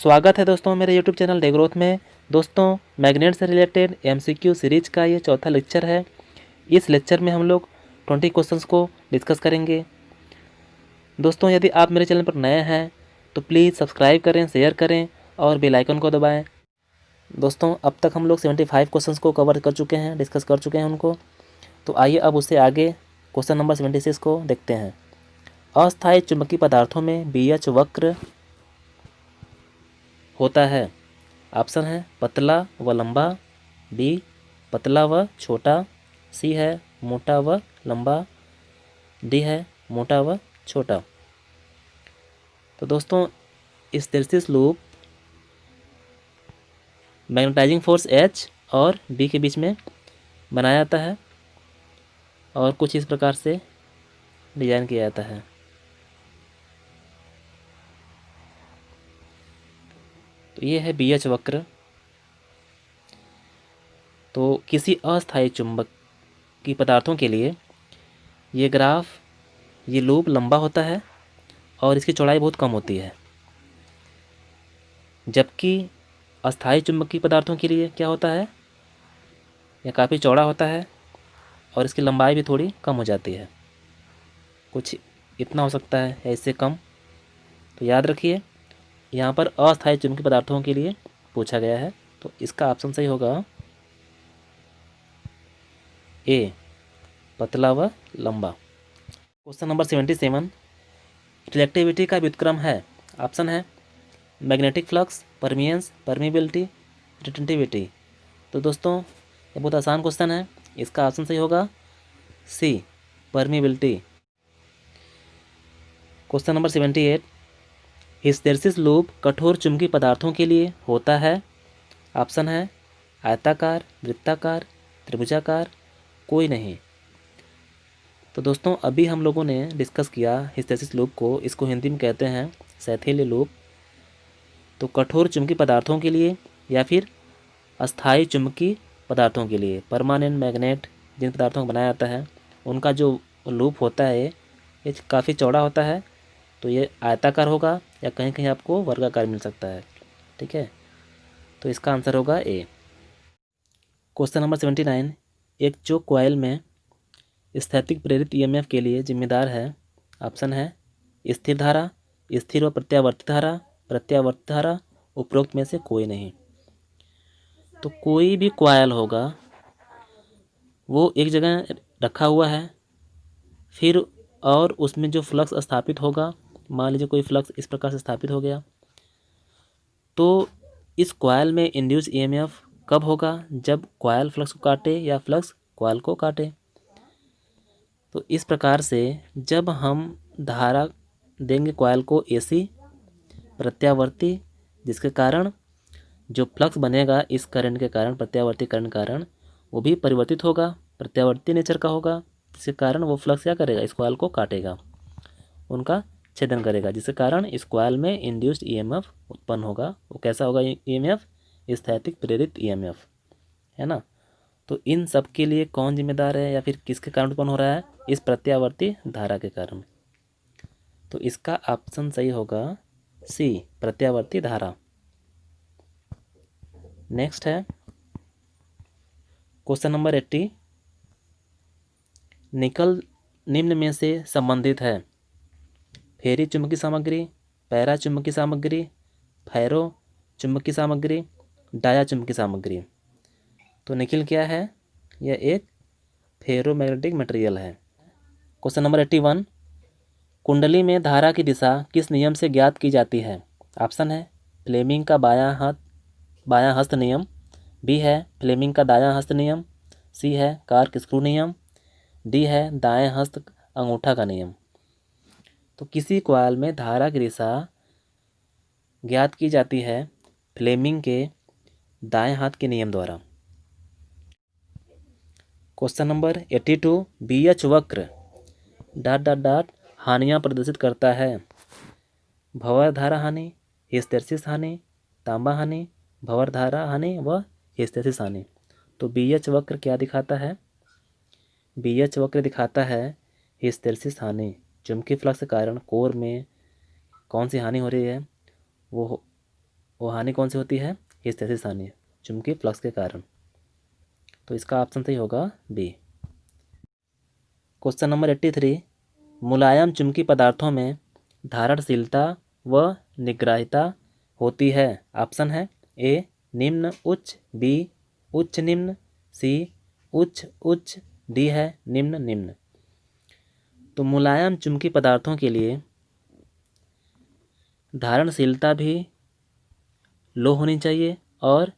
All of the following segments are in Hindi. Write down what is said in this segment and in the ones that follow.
स्वागत है दोस्तों मेरे YouTube चैनल डे ग्रोथ में। दोस्तों मैग्नेट से रिलेटेड MCQ सीरीज का ये चौथा लेक्चर है। इस लेक्चर में हम लोग 20 क्वेश्चंस को डिस्कस करेंगे। दोस्तों यदि आप मेरे चैनल पर नए हैं तो प्लीज़ सब्सक्राइब करें, शेयर करें और बेल आइकन को दबाएं। दोस्तों अब तक हम लोग 75 क्वेश्चंस को कवर कर चुके हैं, डिस्कस कर चुके हैं उनको। तो आइए अब उससे आगे क्वेश्चन नंबर 76 को देखते हैं। अस्थायी चुंबकीय पदार्थों में BH वक्र होता है। ऑप्शन है पतला व लंबा, बी पतला व छोटा, सी है मोटा व लंबा, डी है मोटा व छोटा। तो दोस्तों hysteresis loop magnetizing force H और B के बीच में बनाया जाता है और कुछ इस प्रकार से डिजाइन किया जाता है। तो ये है BH वक्र। तो किसी अस्थायी चुंबक की पदार्थों के लिए ये ग्राफ, ये लूप लंबा होता है और इसकी चौड़ाई बहुत कम होती है, जबकि अस्थायी चुंबकीय पदार्थों के लिए क्या होता है, यह काफ़ी चौड़ा होता है और इसकी लंबाई भी थोड़ी कम हो जाती है, कुछ इतना हो सकता है या इससे कम। तो याद रखिए यहाँ पर अस्थायी चुंबकीय पदार्थों के लिए पूछा गया है, तो इसका ऑप्शन सही होगा ए पतला व लंबा। क्वेश्चन नंबर 77 रिएक्टिविटी का व्युत्क्रम है। ऑप्शन है मैग्नेटिक फ्लक्स, परमियंस, परमिबिलिटी, रिटेंटिविटी। तो दोस्तों ये बहुत आसान क्वेश्चन है, इसका ऑप्शन सही होगा C permeability. Question number 78 hysteresis loop कठोर चुंबकीय पदार्थों के लिए होता है। ऑप्शन है आयताकार, वृत्ताकार, त्रिभुजाकार, कोई नहीं। तो दोस्तों अभी हम लोगों ने डिस्कस किया हिस्टैरिसीस लूप को, इसको हिंदी में कहते हैं शैथिल्य लूप। तो कठोर चुंबकीय पदार्थों के लिए या फिर अस्थायी चुंबकीय पदार्थों के लिए, परमानेंट मैग्नेट जिन पदार्थों को बनाया जाता है उनका जो लूप होता है ये काफ़ी चौड़ा होता है। तो ये आयताकार होगा या कहीं कहीं आपको वर्गाकार मिल सकता है। ठीक है, तो इसका आंसर होगा ए। क्वेश्चन नंबर 79 एक चोक कॉइल में स्थैतिक प्रेरित EMF के लिए जिम्मेदार है। ऑप्शन है स्थिर धारा, स्थिर व प्रत्यावर्ती धारा, प्रत्यावर्ती धारा, उपरोक्त में से कोई नहीं। तो कोई भी कॉइल होगा वो एक जगह रखा हुआ है, फिर और उसमें जो फ्लक्स स्थापित होगा, मान लीजिए कोई फ्लक्स इस प्रकार से स्थापित हो गया, तो इस कॉइल में इंड्यूस EMF कब होगा, जब कॉइल फ्लक्स को काटे या फ्लक्स कॉइल को काटे। तो इस प्रकार से जब हम धारा देंगे कॉइल को AC प्रत्यावर्ती, जिसके कारण जो फ्लक्स बनेगा इस करंट के कारण, प्रत्यावर्ती करंट के कारण, वो भी परिवर्तित होगा, प्रत्यावर्ती नेचर का होगा, जिसके कारण वो फ्लक्स क्या करेगा, इस कॉइल को काटेगा, उनका छेदन करेगा, जिसके कारण इस कॉइल में इंड्यूस्ड EMF उत्पन्न होगा। वो कैसा होगा EMF, स्थैतिक प्रेरित EMF, है ना। तो इन सब के लिए कौन जिम्मेदार है या फिर किसके कारण उत्पन्न हो रहा है, इस प्रत्यावर्ती धारा के कारण। तो इसका ऑप्शन सही होगा सी प्रत्यावर्ती धारा। नेक्स्ट है क्वेश्चन नंबर 80 निकल निम्न में से संबंधित है। फेरी चुंबकीय सामग्री, पैरा चुंबकीय सामग्री, फेरो चुंबकीय सामग्री, डाया चुंबकीय सामग्री। तो निखिल क्या है, यह एक फेरोमैग्नेटिक मटेरियल है। क्वेश्चन नंबर 81 कुंडली में धारा की दिशा किस नियम से ज्ञात की जाती है। ऑप्शन है फ्लेमिंग का बायां हस्त नियम, बी है फ्लेमिंग का दायां हस्त नियम, सी है कार्क स्क्रू नियम, डी है दाएं हस्त अंगूठा का नियम। तो किसी कॉइल में धारा की दिशा ज्ञात की जाती है फ्लेमिंग के दाएं हाथ के नियम द्वारा। क्वेश्चन नंबर 82 BH वक्र ... हानियाँ प्रदर्शित करता है। भंवर धारा हानि, हिस्टैरिसीस हानि, तांबा हानि, भंवर धारा हानि व हिस्टैरिसीस हानि। तो BH वक्र क्या दिखाता है, BH वक्र दिखाता है हिस्टैरिसीस हानि। चुंबकीय फ्लक्स के कारण कोर में कौन सी हानि हो रही है, वो वो हानि कौन सी होती है? हिस्टैरिसीस हानि, चुंबकीय फ्लक्स के कारण। तो इसका ऑप्शन सही होगा बी। क्वेश्चन नंबर 83, मुलायम चुंबकीय पदार्थों में धारणशीलता व निग्राहिता होती है। ऑप्शन है ए निम्न उच्च, बी उच्च निम्न, सी उच्च उच्च, डी है निम्न निम्न। तो मुलायम चुंबकीय पदार्थों के लिए धारणशीलता भी लो होनी चाहिए और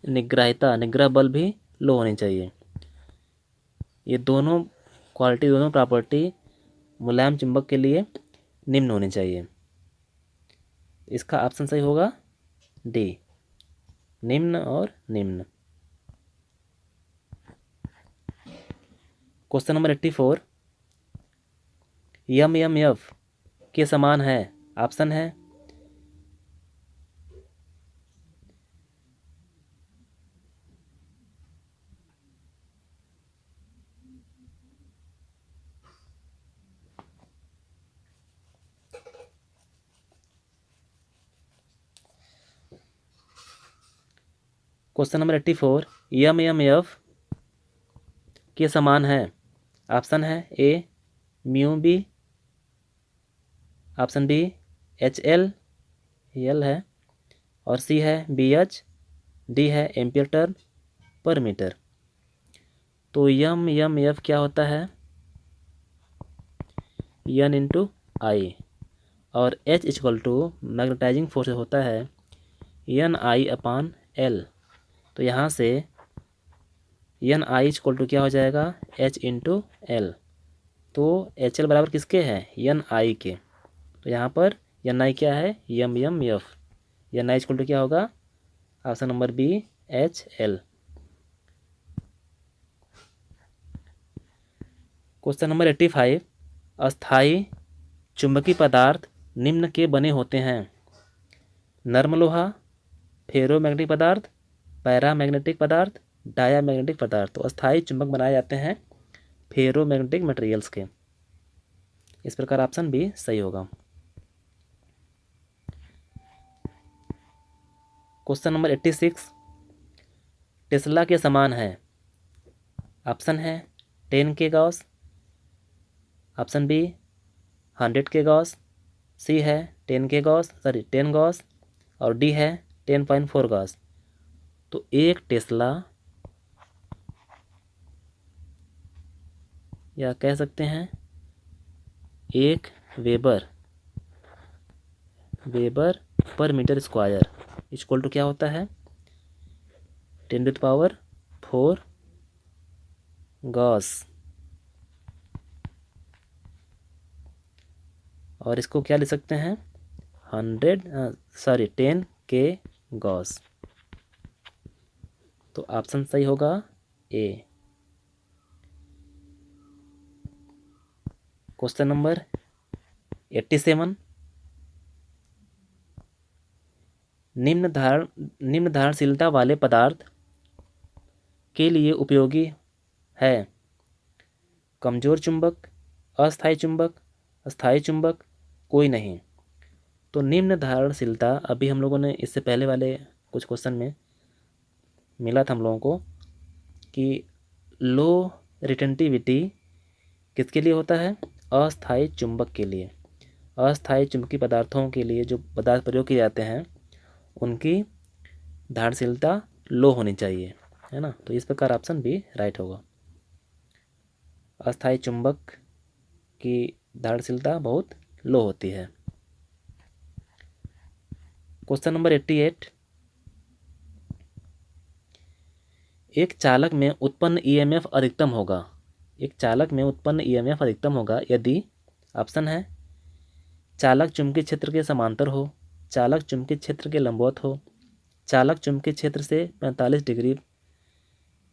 निग्राहिता, निग्रह बल भी लो होनी चाहिए। ये दोनों क्वालिटी, दोनों प्रॉपर्टी मुलायम चुंबक के लिए निम्न होनी चाहिए। इसका ऑप्शन सही होगा डी, निम्न और निम्न। Question number 84, M M F के समान है। ऑप्शन है question number 84, M M F के समान है। ऑप्शन है A mu B, option B H L L है, और सी है बी एच, डी है एम्पियर टर्न पर मीटर। तो यम यम एफ क्या होता है? एन इंटू आई, और H equal to magnetizing force होता है एन आई अपान एल। तो यहाँ से एन आई इक्वल टू क्या हो जाएगा? H into L. तो एच एल बराबर किसके है? एन आई के। तो यहाँ पर एन आई क्या है? M M F. N I equal to क्या होगा? Option number B H L. Question number 85, अस्थाई चुंबकीय पदार्थ निम्न के बने होते हैं। नर्म लोहा, फेरोमैग्नेटिक पदार्थ, पैरामैग्नेटिक पदार्थ, डायामैग्नेटिक पदार्थ। तो अस्थाई चुंबक बनाए जाते हैं फेरोमैग्नेटिक मटेरियल्स के। इस प्रकार ऑप्शन बी सही होगा। क्वेश्चन नंबर 86, टेस्ला के समान है। ऑप्शन है 10 के गॉस, ऑप्शन बी 100 के गॉस, सी है 10 गॉस, और डी है 10.4 गॉस। तो एक टेस्ला, या कह सकते हैं एक वेबर पर मीटर स्क्वायर इक्वल टू क्या होता है? 10⁴ गॉस। और इसको क्या लिख सकते हैं? 10 के गॉस। तो ऑप्शन सही होगा ए। क्वेश्चन नंबर 87, निम्न धारणशीलता वाले पदार्थ के लिए उपयोगी है। कमजोर चुंबक, अस्थायी चुंबक, अस्थायी चुंबक, कोई नहीं। तो निम्न धारणशीलता अभी हम लोगों ने इससे पहले वाले कुछ क्वेश्चन में मिला था हम लोगों को कि लो रिटेंटिविटी किसके लिए होता है? अस्थायी चुंबक के लिए। अस्थायी चुंबकीय पदार्थों के लिए जो पदार्थ प्रयोग किए जाते हैं उनकी धारणशीलता लो होनी चाहिए, है ना। तो इस प्रकार ऑप्शन बी राइट होगा। अस्थायी चुंबक की धारणशीलता बहुत लो होती है। क्वेश्चन नंबर 88, एक चालक में उत्पन्न ईएमएफ अधिकतम होगा। एक चालक में उत्पन्न ईएमएफ अधिकतम होगा यदि, ऑप्शन है चालक चुंबकीय क्षेत्र के समांतर हो, चालक चुंबकीय क्षेत्र के लंबवत हो, चालक चुंबकीय क्षेत्र से 45 डिग्री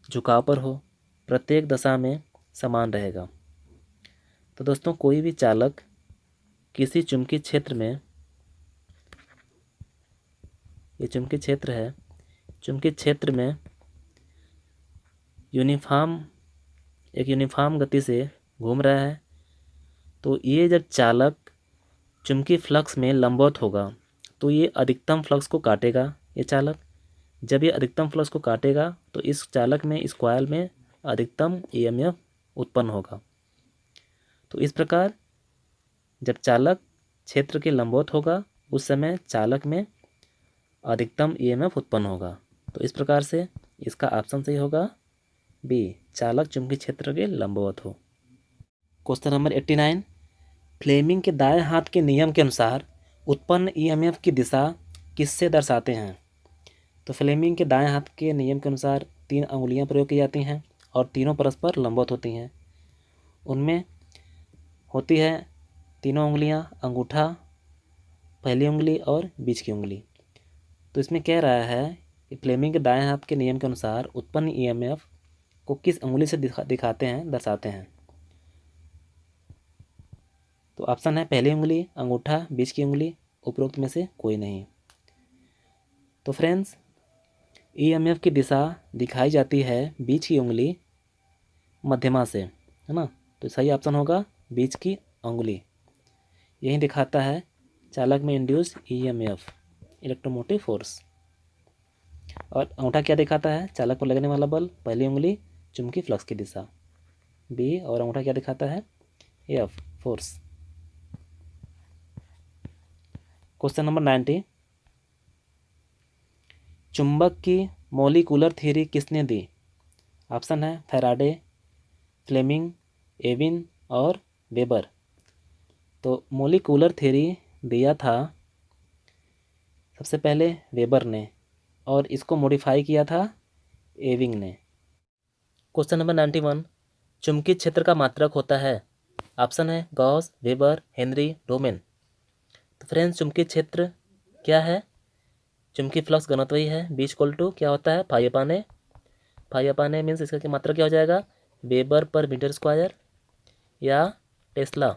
झुकाव पर हो, प्रत्येक दशा में समान रहेगा। तो दोस्तों कोई भी चालक किसी चुंबकीय क्षेत्र में, ये चुंबकीय क्षेत्र है, चुंबकीय क्षेत्र में एक यूनिफॉर्म गति से घूम रहा है, तो ये जब चालक चुंबकीय फ्लक्स में लंबवत होगा तो ये अधिकतम फ्लक्स को काटेगा, ये चालक। जब ये अधिकतम फ्लक्स को काटेगा तो इस चालक में, इस कॉइल में अधिकतम ईएमएफ उत्पन्न होगा। तो इस प्रकार जब चालक क्षेत्र के लंबवत होगा उस समय चालक में अधिकतम ईएमएफ उत्पन्न होगा। तो इस प्रकार से इसका ऑप्शन सही होगा बी, चालक चुंबकीय क्षेत्र के लंबवत हो। क्वेश्चन नंबर 89, फ्लेमिंग के दाएं हाथ के नियम के अनुसार उत्पन्न ईएमएफ की दिशा किससे दर्शाते हैं? तो फ्लेमिंग के दाएं हाथ के नियम के अनुसार 3 अंगुलियां प्रयोग की जाती हैं और तीनों परस्पर लंबवत होती हैं। उनमें होती है तीनों उंगलियां, अंगूठा, पहली उंगली और बीच की उंगली। तो इसमें कह रहा है कि फ्लेमिंग के दाएं हाथ के नियम के अनुसार उत्पन्न ईएमएफ को किस उंगली से दिखाते हैं, दर्शाते हैं? तो ऑप्शन है पहली उंगली, अंगूठा, बीच की उंगली, उपरोक्त में से कोई नहीं। तो फ्रेंड्स, ईएमएफ की दिशा दिखाई जाती है बीच की उंगली मध्यमा से, है ना। तो सही ऑप्शन होगा बीच की उंगली। यही दिखाता है चालक में इंड्यूस ईएमएफ, इलेक्ट्रोमोटिव फोर्स। और अंगूठा क्या दिखाता है? चालक पर लगने वाला बल। पहली उंगली चुंबकीय फ्लक्स की दिशा बी, और अंगूठा क्या दिखाता है? F, force. क्वेश्चन नंबर 90, चुंबक की मॉलिक्यूलर थ्योरी किसने दी? ऑप्शन है फैराडे, फ्लेमिंग, एविन और वेबर। तो मॉलिक्यूलर थ्योरी दिया था सबसे पहले वेबर ने और इसको मॉडिफाई किया था एविंग ने। क्वेश्चन नंबर 91, चुंबकीय क्षेत्र का मात्रक होता है? ऑप्शन है गॉस, वेबर, हेनरी, डोमेन। तो फ्रेंड्स, चुंबकीय क्षेत्र क्या है? चुंबकीय फ्लक्स घनत्व ही है। बी इक्वल टू क्या होता है? पाई अपान ए। पाई अपान ए मीन्स इसका मात्रा क्या हो जाएगा? वेबर पर मीटर स्क्वायर या टेस्ला,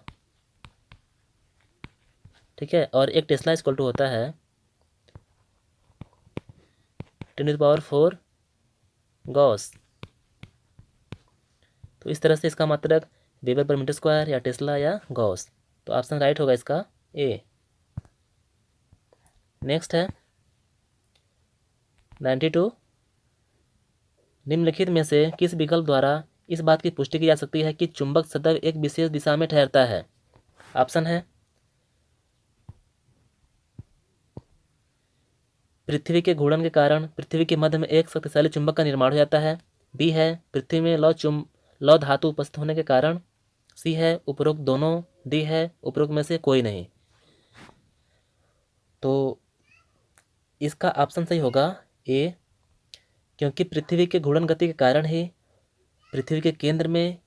ठीक है। और एक टेस्ला इक्वल टू होता है 10⁴ गॉस। तो इस तरह से इसका मात्रक वेबर पर मीटर स्क्वायर या टेस्ला या गॉस। तो ऑप्शन राइट होगा इसका ए। नेक्स्ट है 92, निम्नलिखित में से किस विकल्प द्वारा इस बात की पुष्टि की जा सकती है कि चुंबक सदैव एक विशेष दिशा में ठहरता है? ऑप्शन है पृथ्वी के घूर्णन के कारण पृथ्वी के मध्य में एक शक्तिशाली चुंबक का निर्माण हो जाता है। बी है पृथ्वी में लौ धातु उपस्थित होने के कारण। सी है उपरोक्त दोनों। डी है उपरोक्त में से कोई नहीं। तो इसका ऑप्शन सही होगा ए, क्योंकि पृथ्वी के घूर्णन गति के कारण ही पृथ्वी के केंद्र में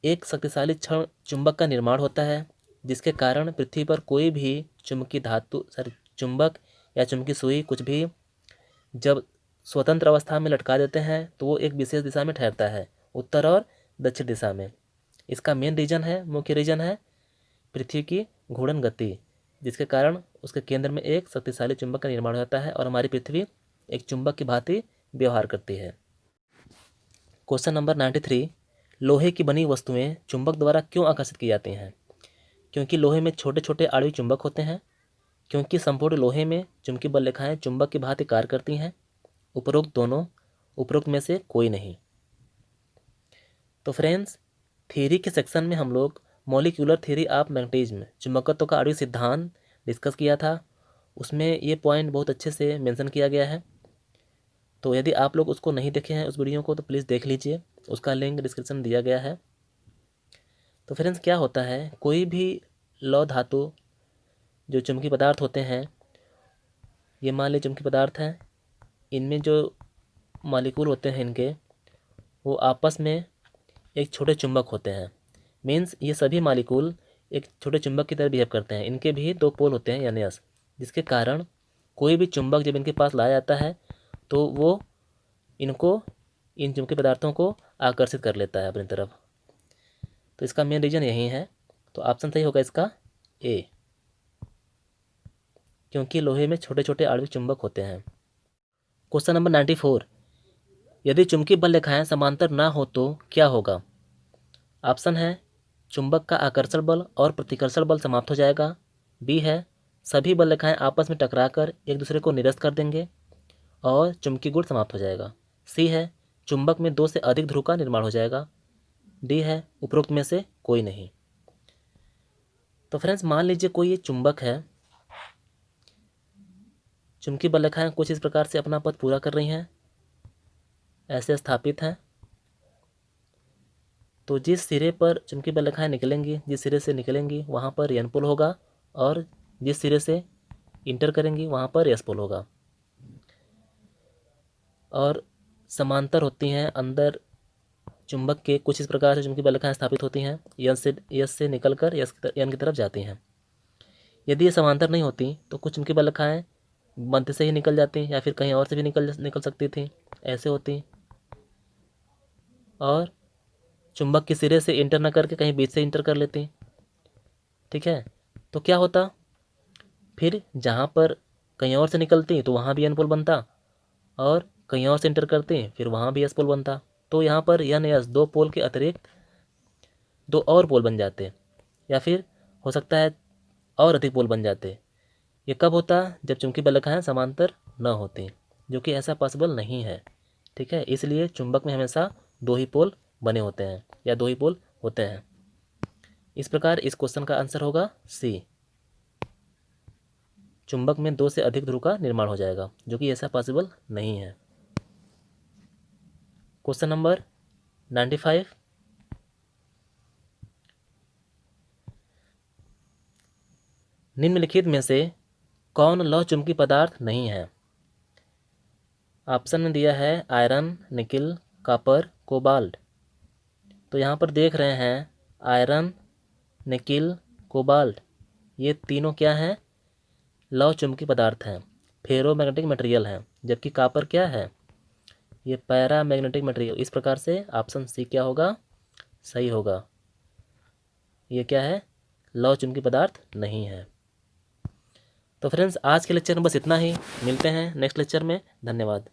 एक शक्तिशाली क्षण चुंबक का निर्माण होता है, जिसके कारण पृथ्वी पर कोई भी चुंबक या चुंबकीय सुई कुछ भी जब स्वतंत्र अवस्था में लटका देते हैं तो वो एक विशेष दिशा में ठहरता है, उत्तर और दक्षिण दिशा में। इसका मेन रीजन है, मुख्य रीजन है पृथ्वी की घूर्णन गति, जिसके कारण उसके केंद्र में एक शक्तिशाली चुंबक का निर्माण होता है और हमारी पृथ्वी एक चुंबक की भांति व्यवहार करती है। क्वेश्चन नंबर 93, लोहे की बनी वस्तुएं चुंबक द्वारा क्यों आकर्षित की जाती हैं? क्योंकि लोहे में छोटे छोटे आणविक चुंबक होते हैं, क्योंकि संपूर्ण लोहे में चुंबकीय बल रेखाएं चुंबक की भांति कार्य करती हैं, उपरोक्त दोनों, उपरोक्त में से कोई नहीं। तो फ्रेंड्स, थ्योरी के सेक्शन में हम लोग मॉलिक्यूलर थ्योरी ऑफ मैग्नेटिज्म, चुंबकत्व का आणविक सिद्धांत डिस्कस किया था। उसमें ये पॉइंट बहुत अच्छे से मेंशन किया गया है। तो यदि आप लोग उसको नहीं देखे हैं उस वीडियो को तो प्लीज़ देख लीजिए, उसका लिंक डिस्क्रिप्शन दिया गया है। तो फ्रेंड्स, क्या होता है, कोई भी लौह धातु जो चुंबकीय पदार्थ होते हैं, ये मान लीजिए चुंबकीय पदार्थ हैं, इनमें जो मॉलिक्यूल होते हैं इनके, वो आपस में एक छोटे चुंबक होते हैं। मीन्स ये सभी मॉलिक्यूल एक छोटे चुंबक की तरह बिहेव करते हैं। इनके भी 2 पोल होते हैं यानी यस, जिसके कारण कोई भी चुंबक जब इनके पास लाया जाता है तो वो इनको, इन चुंबकीय पदार्थों को आकर्षित कर लेता है अपनी तरफ। तो इसका मेन रीजन यही है। तो ऑप्शन सही होगा इसका ए, क्योंकि लोहे में छोटे छोटे आणविक चुंबक होते हैं। क्वेश्चन नंबर 94, यदि चुंबकीय बल रेखाएं समांतर ना हो तो क्या होगा? ऑप्शन है चुंबक का आकर्षण बल और प्रतिकर्षण बल समाप्त हो जाएगा। बी है सभी बल रेखाएं आपस में टकराकर एक दूसरे को निरस्त कर देंगे। और चुंबकीय गुण समाप्त हो जाएगा। सी है चुंबक में 2 से अधिक ध्रुव का निर्माण हो जाएगा। डी है उपरोक्त में से कोई नहीं। तो फ्रेंड्स मान लीजिए कोई ये चुंबक है, चुंबकीय बल रेखाएं कुछ इस प्रकार से अपना पथ पूरा कर रही हैं, ऐसे स्थापित हैं। तो जिस सिरे पर चुंबकीय बल रेखाएं निकलेंगी, जिस सिरे से निकलेंगी वहाँ पर एन पोल होगा, और जिस सिरे से इंटर करेंगी वहाँ पर एस पोल होगा। और समांतर होती हैं, अंदर चुंबक के कुछ इस प्रकार से चुंबकीय बल रेखाएं स्थापित होती हैं, एस से निकलकर एन की तरफ जाती हैं। यदि ये समांतर नहीं होती तो कुछ चुंबकीय बल रेखाएं मध्य से ही निकल जाती या फिर कहीं और से भी निकल सकती थी, ऐसे होती, और चुंबक के सिरे से इंटर न करके कहीं बीच से इंटर कर लेती। ठीक है, तो क्या होता, फिर जहाँ पर कहीं और से निकलती तो वहाँ भी एन पोल बनता, और कहीं और से इंटर करती फिर वहाँ भी एस पोल बनता। तो यहाँ पर एन एस 2 पोल के अतिरिक्त 2 और पोल बन जाते, या फिर हो सकता है और अधिक पोल बन जाते। ये कब होता, जब चुंबकीय बल रेखाएं समांतर न होती, जो कि ऐसा पॉसिबल नहीं है। ठीक है, इसलिए चुंबक में हमेशा 2 ही पोल बने होते हैं या 2 ही पोल होते हैं। इस प्रकार इस क्वेश्चन का आंसर होगा सी, चुंबक में 2 से अधिक ध्रुव का निर्माण हो जाएगा, जो कि ऐसा पॉसिबल नहीं है। क्वेश्चन नंबर 95, निम्नलिखित में से कौन लौह चुंबकीय पदार्थ नहीं है? ऑप्शन में दिया है आयरन, निकिल, कॉपर, कोबाल्ट। तो यहाँ पर देख रहे हैं आयरन, निकिल, कोबाल्ट, ये तीनों क्या हैं? लौह चुंबकीय पदार्थ हैं, फेरोमैग्नेटिक मटेरियल हैं। जबकि कॉपर क्या है? ये पैरामैग्नेटिक मटेरियल। इस प्रकार से ऑप्शन सी क्या होगा? सही होगा। ये क्या है? लौह चुंबकीय पदार्थ नहीं है। तो फ्रेंड्स आज के लेक्चर में बस इतना ही, मिलते हैं नेक्स्ट लेक्चर में। धन्यवाद।